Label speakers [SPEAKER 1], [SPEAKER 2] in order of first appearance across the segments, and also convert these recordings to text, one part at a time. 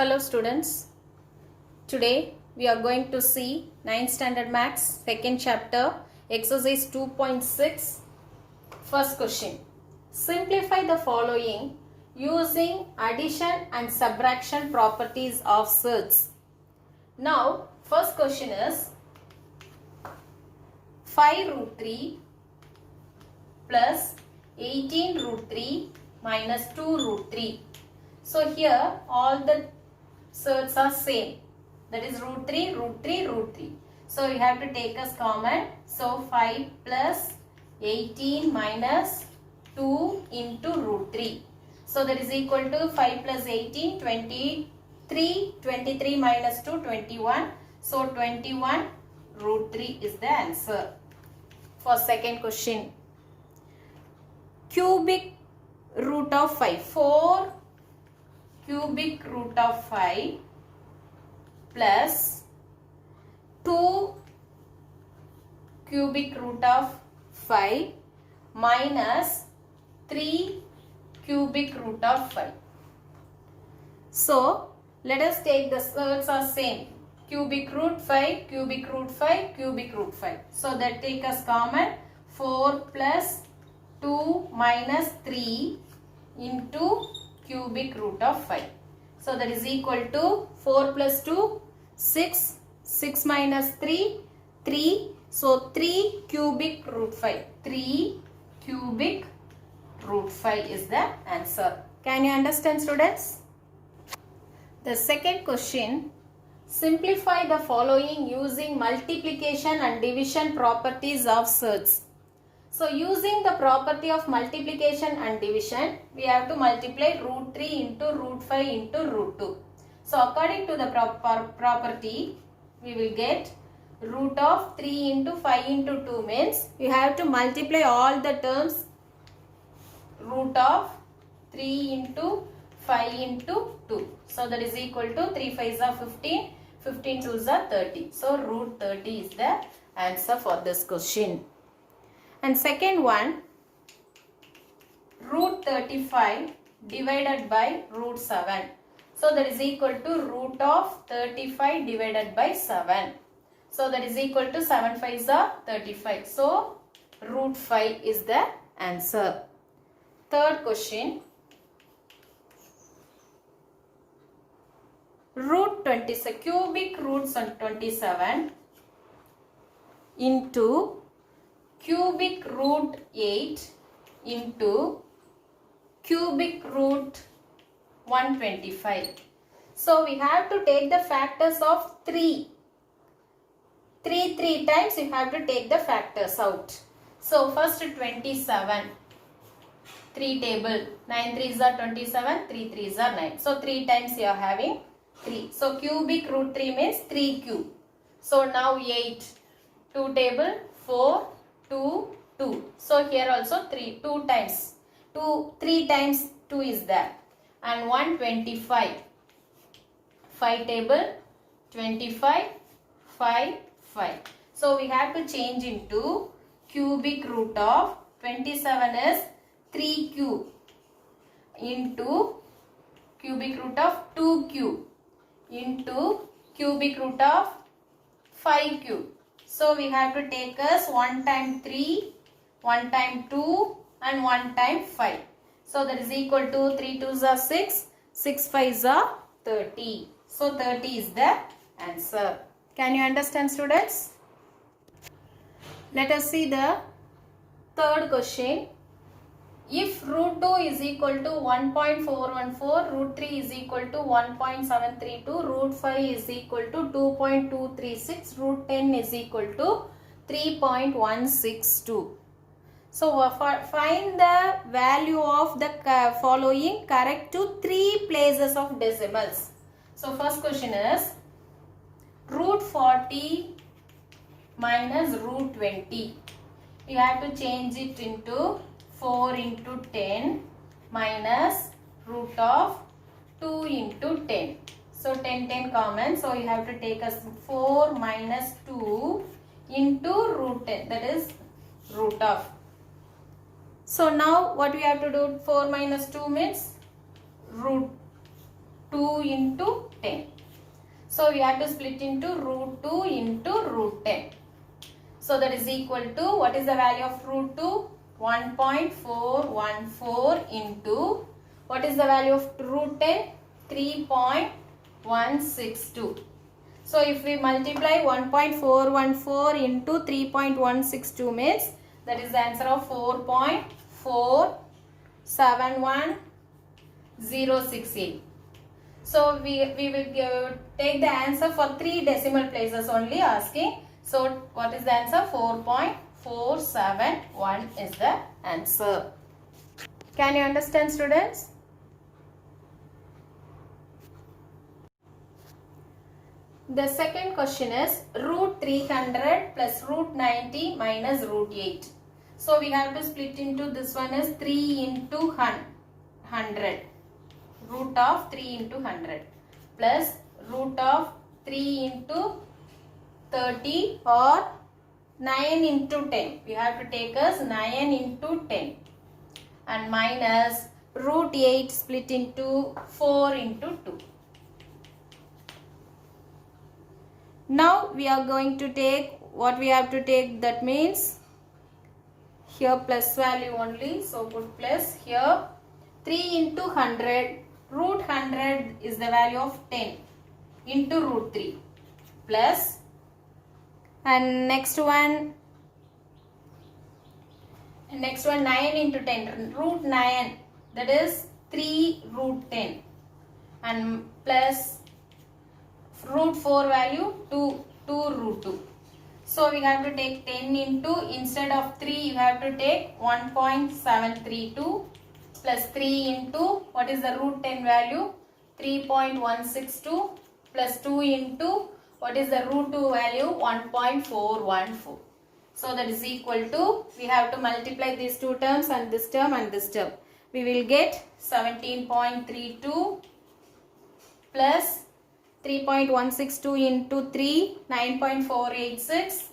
[SPEAKER 1] Hello students, today we are going to see 9th standard maths second chapter exercise 2.6 first question. Simplify the following using addition and subtraction properties of sets. Now first question is 5 root 3 plus 18 root 3 minus 2 root 3. So here all the sets are same, that is root 3, root 3, root 3. So you have to take as common. So 5 plus 18 minus 2 into root 3. So that is equal to 5 plus 18, 23, 23 minus 2, 21. So 21 root 3 is the answer. For second question, cubic root of 5, 4 cubic root of 5 plus 2 cubic root of 5 minus 3 cubic root of 5. So let us take the sets are same, cubic root 5, cubic root 5, cubic root 5. So that take as common 4 plus 2 minus 3 into cubic root of 5. So that is equal to 4 plus 2, 6, 6 minus 3, 3. So 3 cubic root 5. 3 cubic root 5 is the answer. Can you understand, students? The second question, simplify the following using multiplication and division properties of sets. So using the property of multiplication and division, we have to multiply root 3 into root 5 into root 2. So according to the property, we will get root of 3 into 5 into 2 means you have to multiply all the terms root of 3 into 5 into 2. So that is equal to 3 5s are 15, 15 2s are 30. So root 30 is the answer for this question. And second one, root 35 divided by root 7. So that is equal to root of 35 divided by 7. So that is equal to 7 5s are 35. So root 5 is the answer. Third question, root 27, cubic roots on 27 into cubic root 8 into cubic root 125. So we have to take the factors of 3. 3 times you have to take the factors out. So first 27. 3 table. 9 3s are 27. 3 3s are 9. So 3 times you are having 3. So cubic root 3 means 3 cube. So now 8. 2 table. 4. 2, 2. So here also 3, 2 times. 3 times 2 is there. And 125. 5 table, 25, 5, 5. So we have to change into cubic root of 27 is 3 cube into cubic root of 2 cube into cubic root of 5 cube. So we have to take as 1 time 3, 1 time 2 and 1 time 5. So that is equal to 3 2s are 6, 6 5s are 30. So 30 is the answer. Can you understand, students? Let us see the third question. If root 2 is equal to 1.414, root 3 is equal to 1.732, root 5 is equal to 2.236, root 10 is equal to 3.162. So find the value of the following correct to 3 places of decimals. So first question is root 40 minus root 20. You have to change it into 4 into 10 minus root of 2 into 10. So 10 common. So you have to take as 4 minus 2 into root 10. That is root of. So now what we have to do? 4 minus 2 means root 2 into 10. So we have to split into root 2 into root 10. So that is equal to, what is the value of root 2? 1.414 into, what is the value of root 10? 3.162. So if we multiply 1.414 into 3.162 means, that is the answer of 4.471068. So we will take the answer for 3 decimal places only asking. So what is the answer? 4.471 is the answer. Can you understand, students? The second question is root 300 plus root 90 minus root 8. So we have to split into, this one is 3 into 100. Root of 3 into 100 plus root of 3 into 30 or 9 into 10. We have to take as 9 into 10 and minus root 8 split into 4 into 2. Now we are going to take what we have to take, that means here plus value only, so put plus here. 3 into 100, root 100 is the value of 10 into root 3 plus, and next one 9 into 10, root 9, that is 3 root 10 and plus root 4 value 2 root 2. So we have to take 10 into, instead of 3 you have to take 1.732 plus 3 into, what is the root 10 value? 3.162 plus 2 into, what is the root 2 value? 1.414. So that is equal to, we have to multiply these two terms and this term and this term. We will get 17.32 plus 3.162 into 3, 9.486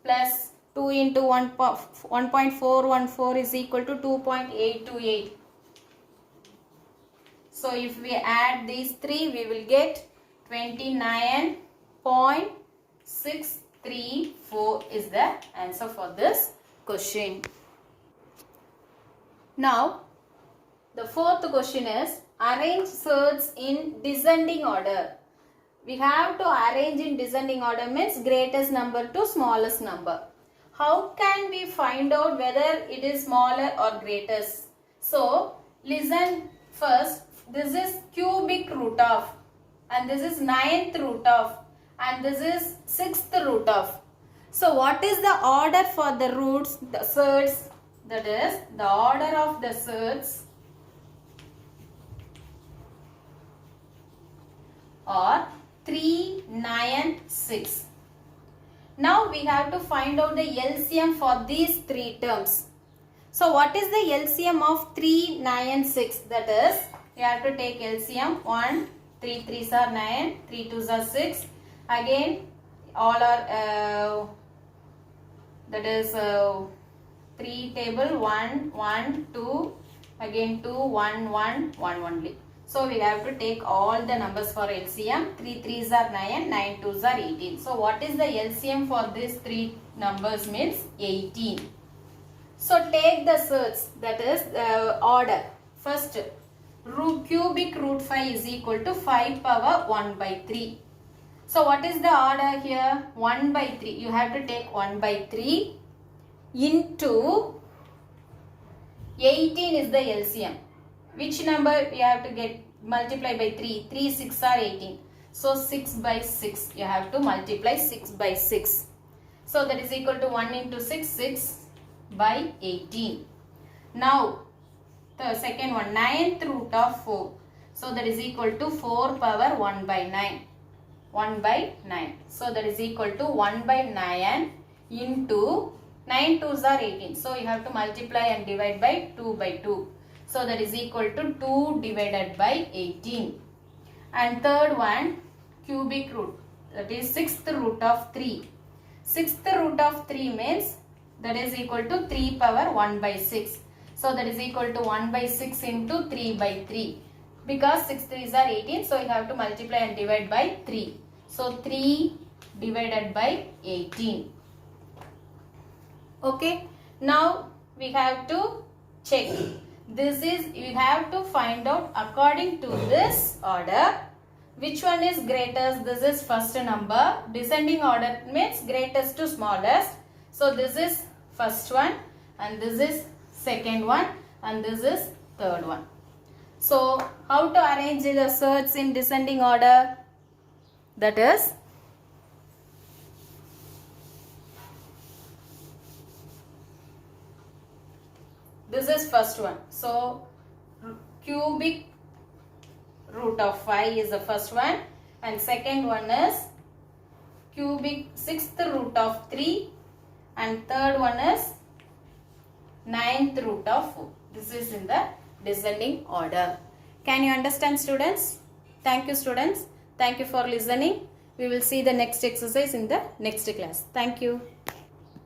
[SPEAKER 1] plus 2 into 1.414 is equal to 2.828. So if we add these three, we will get 29.634 is the answer for this question. Now, the fourth question is arrange surds in descending order. We have to arrange in descending order means greatest number to smallest number. How can we find out whether it is smaller or greatest? So, listen first. This is cubic root of, and this is 9th root of, and this is 6th root of. So, what is the order for the roots, the surds? That is, the order of the surds or 3, 9, 6. Now we have to find out the LCM for these three terms. So what is the LCM of 3, 9, 6? That is, you have to take LCM 1, 3 3s are 9, 3 2s are 6. Again, all are that is 3 table 1, 1, 2, again 2, 1, 1, 1 only. So we have to take all the numbers for LCM. 3 3s are 9, 9 2s are 18. So what is the LCM for these three numbers means 18. So take the surds, that is order. First, cubic root 5 is equal to 5 power 1 by 3. So what is the order here? 1 by 3. You have to take 1 by 3 into 18 is the LCM. Which number we have to get multiply by 3? 3 6 are 18. So 6 by 6. You have to multiply 6 by 6. So that is equal to 1 into 6, 6 by 18. Now the second one, 9th root of 4. So that is equal to 4 power 1 by 9. 1 by 9. So that is equal to 1 by 9 into 9 2s are 18. So you have to multiply and divide by 2 by 2. So that is equal to 2 divided by 18. And third one, cubic root. That is 6th root of 3. 6th root of 3 means that is equal to 3 power 1 by 6. So that is equal to 1 by 6 into 3 by 3. because 6 3s are 18, so you have to multiply and divide by 3. So 3 divided by 18. Okay, now we have to check. This is, you have to find out according to this order which one is greatest. This is first number. Descending order means greatest to smallest. So this is first one, and this is second one, and this is third one. So how to arrange the surds in descending order? That is, this is first one. So cubic root of 5 is the first one, and second one is cubic sixth root of 3, and third one is ninth root of 4. This is in the descending order. Can you understand, students? Thank you, students. Thank you for listening. We will see the next exercise in the next class. Thank you.